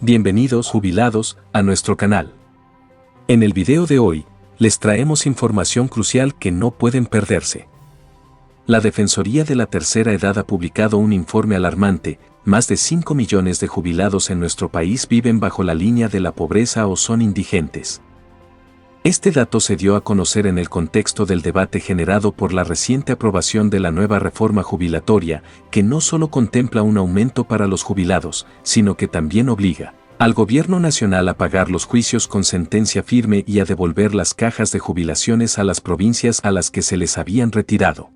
Bienvenidos jubilados a nuestro canal. En el video de hoy, les traemos información crucial que no pueden perderse. La Defensoría de la Tercera Edad ha publicado un informe alarmante: más de 5 millones de jubilados en nuestro país viven bajo la línea de la pobreza o son indigentes. Este dato se dio a conocer en el contexto del debate generado por la reciente aprobación de la nueva reforma jubilatoria, que no solo contempla un aumento para los jubilados, sino que también obliga al Gobierno Nacional a pagar los juicios con sentencia firme y a devolver las cajas de jubilaciones a las provincias a las que se les habían retirado.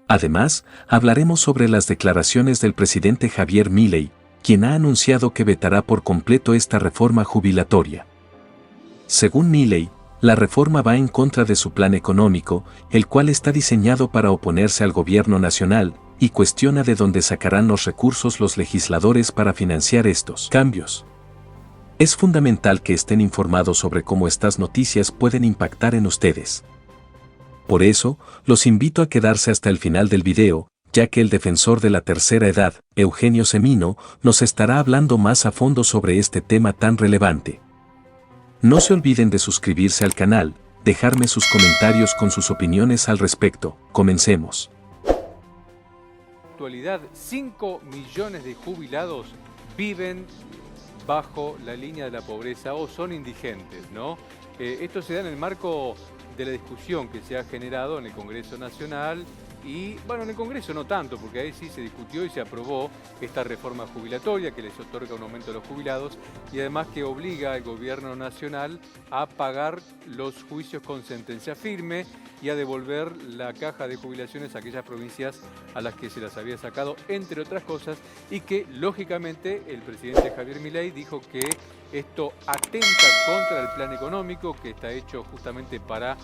Además, hablaremos sobre las declaraciones del presidente Javier Milei, quien ha anunciado que vetará por completo esta reforma jubilatoria. Según Milei, la reforma va en contra de su plan económico, el cual está diseñado para oponerse al gobierno nacional, y cuestiona de dónde sacarán los recursos los legisladores para financiar estos cambios. Es fundamental que estén informados sobre cómo estas noticias pueden impactar en ustedes. Por eso, los invito a quedarse hasta el final del video, ya que el defensor de la tercera edad, Eugenio Semino, nos estará hablando más a fondo sobre este tema tan relevante. No se olviden de suscribirse al canal, dejarme sus comentarios con sus opiniones al respecto. Comencemos. En la actualidad, 5 millones de jubilados viven bajo la línea de la pobreza o son indigentes, ¿no? Esto se da en el marco de la discusión que se ha generado en el Congreso Nacional y, bueno, en el Congreso no tanto, porque ahí sí se discutió y se aprobó esta reforma jubilatoria que les otorga un aumento a los jubilados y además que obliga al Gobierno Nacional a pagar los juicios con sentencia firme y a devolver la caja de jubilaciones a aquellas provincias a las que se las había sacado, entre otras cosas, y que, lógicamente, el presidente Javier Milei dijo que esto atenta contra el plan económico, que está hecho justamente para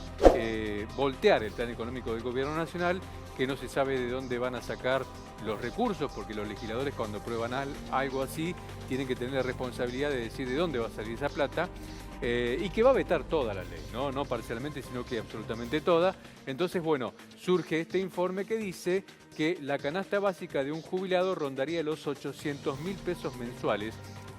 voltear el plan económico del Gobierno Nacional, que no se sabe de dónde van a sacar los recursos, porque los legisladores cuando aprueban algo así tienen que tener la responsabilidad de decir de dónde va a salir esa plata, y que va a vetar toda la ley, no parcialmente, sino que absolutamente toda. Entonces, bueno, surge este informe que dice que la canasta básica de un jubilado rondaría los 800.000 pesos mensuales,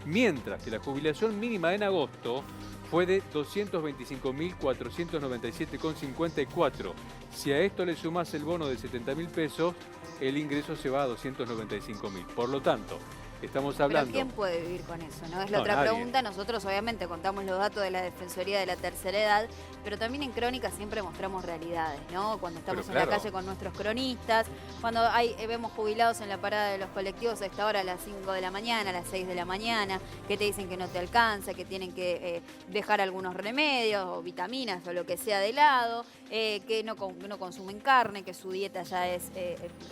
mientras que la jubilación mínima en agosto fue de 225.497,54. Si a esto le sumas el bono de 70.000 pesos, el ingreso se va a 295.000. Por lo tanto, estamos hablando... ¿Pero quién puede vivir con eso? ¿No? Es la No, otra nadie. pregunta. Nosotros obviamente contamos los datos de la Defensoría de la Tercera Edad, pero también en Crónica siempre mostramos realidades, ¿no? Cuando estamos en la calle con nuestros cronistas, cuando vemos jubilados en la parada de los colectivos a esta hora, a las 5 de la mañana, a las 6 de la mañana, que te dicen que no te alcanza, que tienen que dejar algunos remedios o vitaminas o lo que sea de lado, que no consumen carne, que su dieta ya es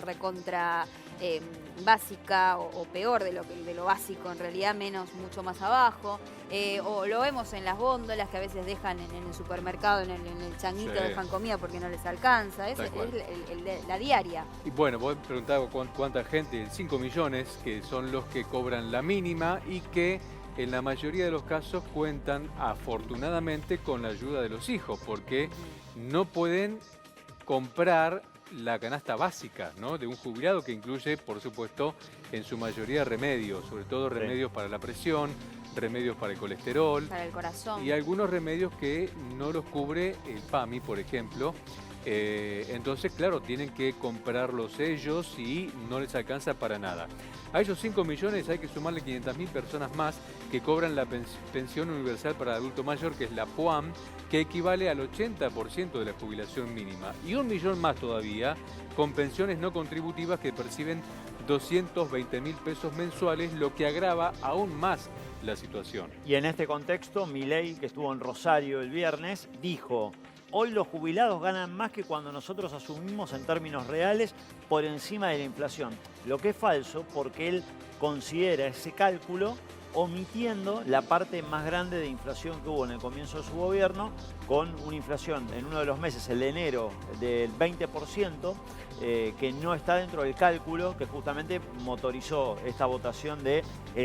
recontra básica o peor de lo básico, en realidad mucho más abajo, o lo vemos en las góndolas que a veces dejan en el supermercado, en el changuito, Sí. Dejan comida porque no les alcanza. Es la diaria. Y bueno, vos preguntabas cuánta gente, 5 millones, que son los que cobran la mínima y que en la mayoría de los casos cuentan afortunadamente con la ayuda de los hijos, porque no pueden comprar la canasta básica, ¿no?, de un jubilado, que incluye, por supuesto, en su mayoría remedios, sobre todo remedios para la presión, remedios para el colesterol, Para el corazón. y algunos remedios que no los cubre el PAMI, por ejemplo. Entonces, claro, tienen que comprarlos ellos y no les alcanza para nada. A esos 5 millones hay que sumarle 500.000 personas más que cobran la pensión universal para adulto mayor, que es la PUAM, que equivale al 80% de la jubilación mínima. Y 1 millón más todavía con pensiones no contributivas que perciben 220.000 pesos mensuales, lo que agrava aún más la situación. Y en este contexto, Milei, que estuvo en Rosario el viernes, dijo: hoy los jubilados ganan más que cuando nosotros asumimos en términos reales por encima de la inflación. Lo que es falso, porque él considera ese cálculo omitiendo la parte más grande de inflación que hubo en el comienzo de su gobierno, con una inflación en uno de los meses, el de enero, del 20%, que no está dentro del cálculo que justamente motorizó esta votación del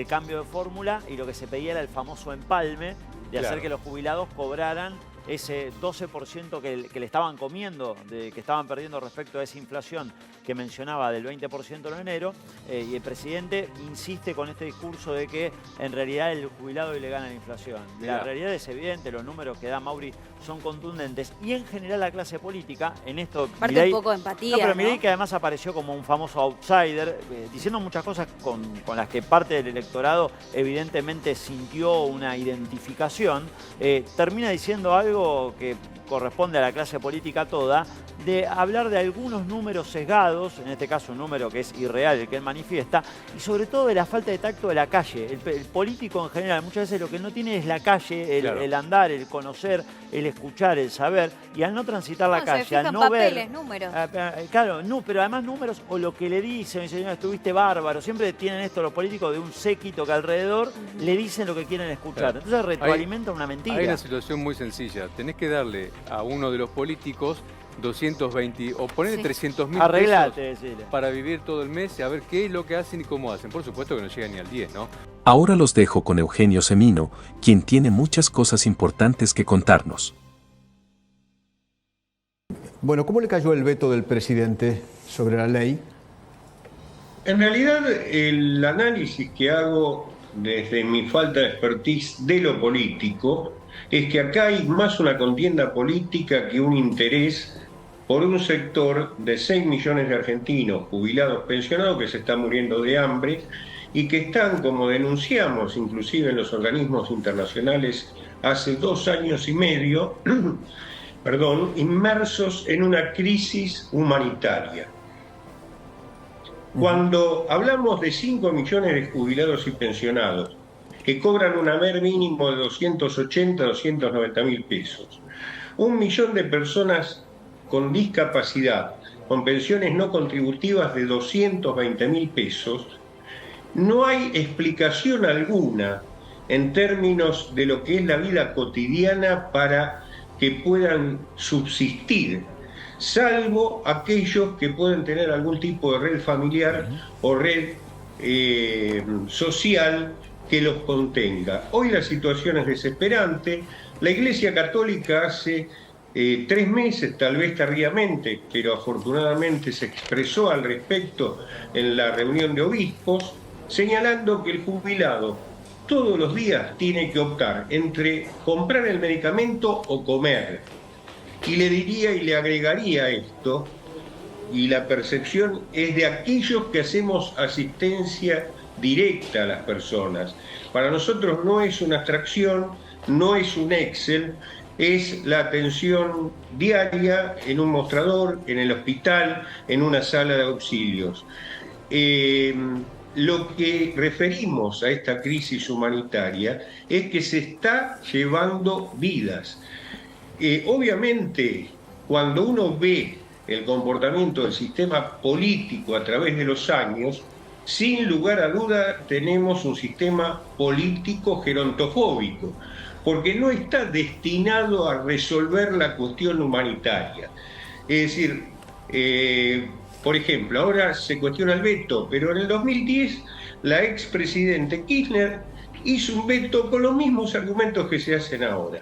cambio de fórmula, y lo que se pedía era el famoso empalme de hacer que los jubilados cobraran ese 12% que le estaban comiendo, que estaban perdiendo respecto a esa inflación que mencionaba del 20% en enero, y el presidente insiste con este discurso de que en realidad el jubilado hoy le gana la inflación. La realidad es evidente, los números que da Mauri son contundentes, y en general la clase política, en esto... Aparte Milei, un poco de empatía, no, pero ¿no? Milei, que además apareció como un famoso outsider, diciendo muchas cosas con las que parte del electorado evidentemente sintió una identificación, termina diciendo algo que corresponde a la clase política toda, de hablar de algunos números sesgados, en este caso un número que es irreal, el que él manifiesta, y sobre todo de la falta de tacto de la calle. El político en general muchas veces lo que no tiene es la calle, el andar, el conocer, el escuchar, el saber, y al no transitar la calle, al no papeles, ver... números. Claro, no, pero además números o lo que le dicen, señor, estuviste bárbaro, siempre tienen esto los políticos de un séquito que alrededor le dicen lo que quieren escuchar. Claro. Entonces retroalimentan una mentira. Hay una situación muy sencilla. Tenés que darle a uno de los políticos 220 o ponerle 300.000 pesos para vivir todo el mes y a ver qué es lo que hacen y cómo hacen. Por supuesto que no llegan ni al 10, ¿no? Ahora los dejo con Eugenio Semino, quien tiene muchas cosas importantes que contarnos. Bueno, ¿cómo le cayó el veto del presidente sobre la ley? En realidad, el análisis que hago desde mi falta de expertise de lo político es que acá hay más una contienda política que un interés por un sector de 6 millones de argentinos jubilados pensionados que se están muriendo de hambre y que están, como denunciamos inclusive en los organismos internacionales hace 2 años y medio, inmersos en una crisis humanitaria. Cuando hablamos de 5 millones de jubilados y pensionados que cobran un haber mínimo de 280, 290 mil pesos, 1 millón de personas con discapacidad, con pensiones no contributivas de 220 mil pesos, no hay explicación alguna en términos de lo que es la vida cotidiana para que puedan subsistir, salvo aquellos que pueden tener algún tipo de red familiar o red social que los contenga. Hoy la situación es desesperante. La Iglesia Católica hace 3 meses, tal vez tardíamente, pero afortunadamente se expresó al respecto en la reunión de obispos, señalando que el jubilado todos los días tiene que optar entre comprar el medicamento o comer. Y le diría y le agregaría esto, y la percepción es de aquellos que hacemos asistencia directa a las personas. Para nosotros no es una abstracción, no es un Excel, es la atención diaria en un mostrador, en el hospital, en una sala de auxilios. Lo que referimos a esta crisis humanitaria es que se está llevando vidas. Obviamente, cuando uno ve el comportamiento del sistema político a través de los años, sin lugar a duda tenemos un sistema político gerontofóbico, porque no está destinado a resolver la cuestión humanitaria. Es decir, por ejemplo, ahora se cuestiona el veto, pero en el 2010 la expresidente Kirchner hizo un veto con los mismos argumentos que se hacen ahora.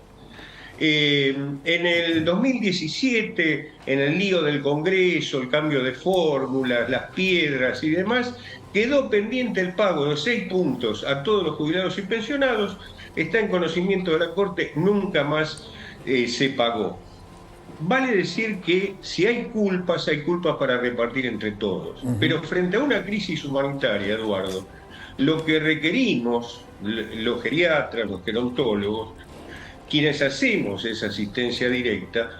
En el 2017, en el lío del Congreso, el cambio de fórmulas, las piedras y demás, quedó pendiente el pago de 6 puntos a todos los jubilados y pensionados. Está en conocimiento de la Corte, nunca más se pagó. Vale decir que si hay culpas para repartir entre todos. Pero frente a una crisis humanitaria, Eduardo, lo que requerimos, los geriatras, los gerontólogos, quienes hacemos esa asistencia directa,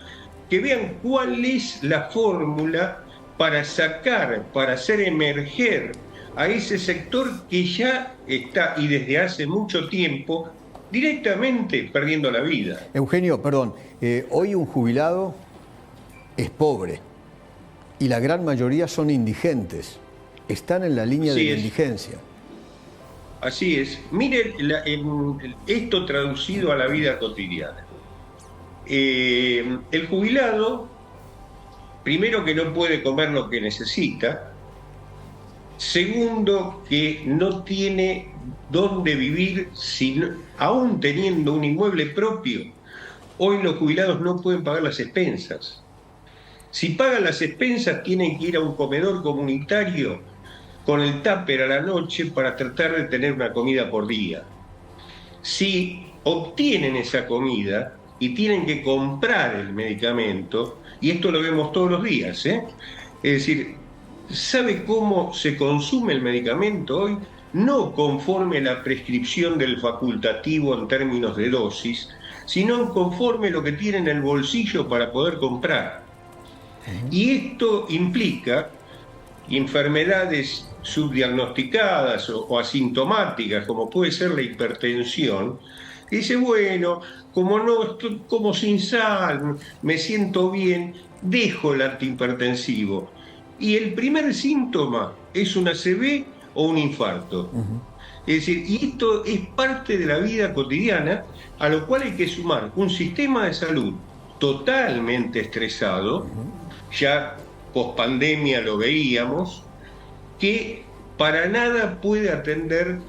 que vean cuál es la fórmula para sacar, para hacer emerger a ese sector que ya está, y desde hace mucho tiempo, directamente perdiendo la vida. Eugenio, perdón, hoy un jubilado es pobre y la gran mayoría son indigentes, están en la línea de la indigencia. Así es. Mire esto traducido a la vida cotidiana. El jubilado, primero que no puede comer lo que necesita, segundo que no tiene dónde vivir, aún teniendo un inmueble propio, Hoy los jubilados no pueden pagar las expensas. Si pagan las expensas, tienen que ir a un comedor comunitario con el tupper a la noche para tratar de tener una comida por día. Si obtienen esa comida y tienen que comprar el medicamento, y esto lo vemos todos los días, es decir, ¿sabe cómo se consume el medicamento hoy? No conforme la prescripción del facultativo en términos de dosis, sino conforme lo que tiene en el bolsillo para poder comprar. Y esto implica enfermedades subdiagnosticadas o asintomáticas, como puede ser la hipertensión. Dice, bueno, como no estoy, como sin sal, me siento bien, dejo el antihipertensivo. Y el primer síntoma es un ACV o un infarto. Es decir, y esto es parte de la vida cotidiana, a lo cual hay que sumar un sistema de salud totalmente estresado, ya pospandemia lo veíamos, que para nada puede atender,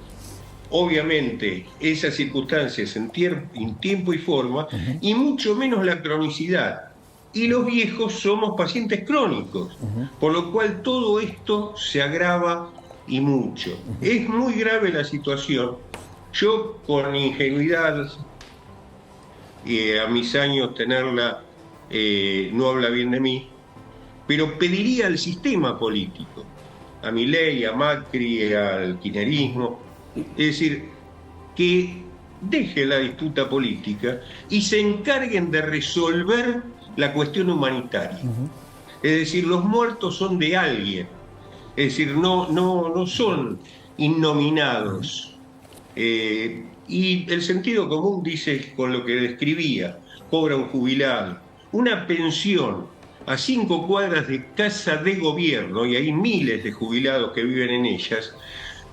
obviamente, esas circunstancias en tiempo y forma, y mucho menos la cronicidad. Y los viejos somos pacientes crónicos, por lo cual todo esto se agrava y mucho. Es muy grave la situación. Yo, con ingenuidad, a mis años tenerla, no habla bien de mí, pero pediría al sistema político, a Milei, a Macri, al kirchnerismo, es decir, que deje la disputa política y se encarguen de resolver la cuestión humanitaria. Es decir, los muertos son de alguien, es decir, no son innominados. Y el sentido común dice, con lo que describía, cobra un jubilado una pensión a 5 cuadras de casa de gobierno, y hay miles de jubilados que viven en ellas,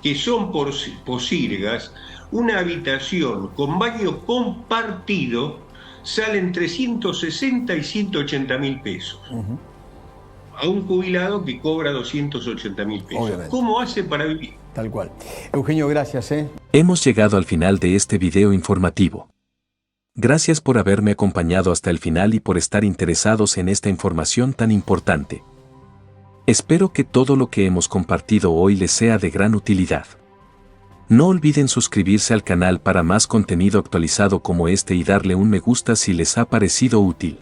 que son posirgas, una habitación con baño compartido sale entre 160 y 180 mil pesos. A un jubilado que cobra 280 mil pesos. Obviamente. ¿Cómo hace para vivir? Tal cual. Eugenio, gracias. Hemos llegado al final de este video informativo. Gracias por haberme acompañado hasta el final y por estar interesados en esta información tan importante. Espero que todo lo que hemos compartido hoy les sea de gran utilidad. No olviden suscribirse al canal para más contenido actualizado como este y darle un me gusta si les ha parecido útil.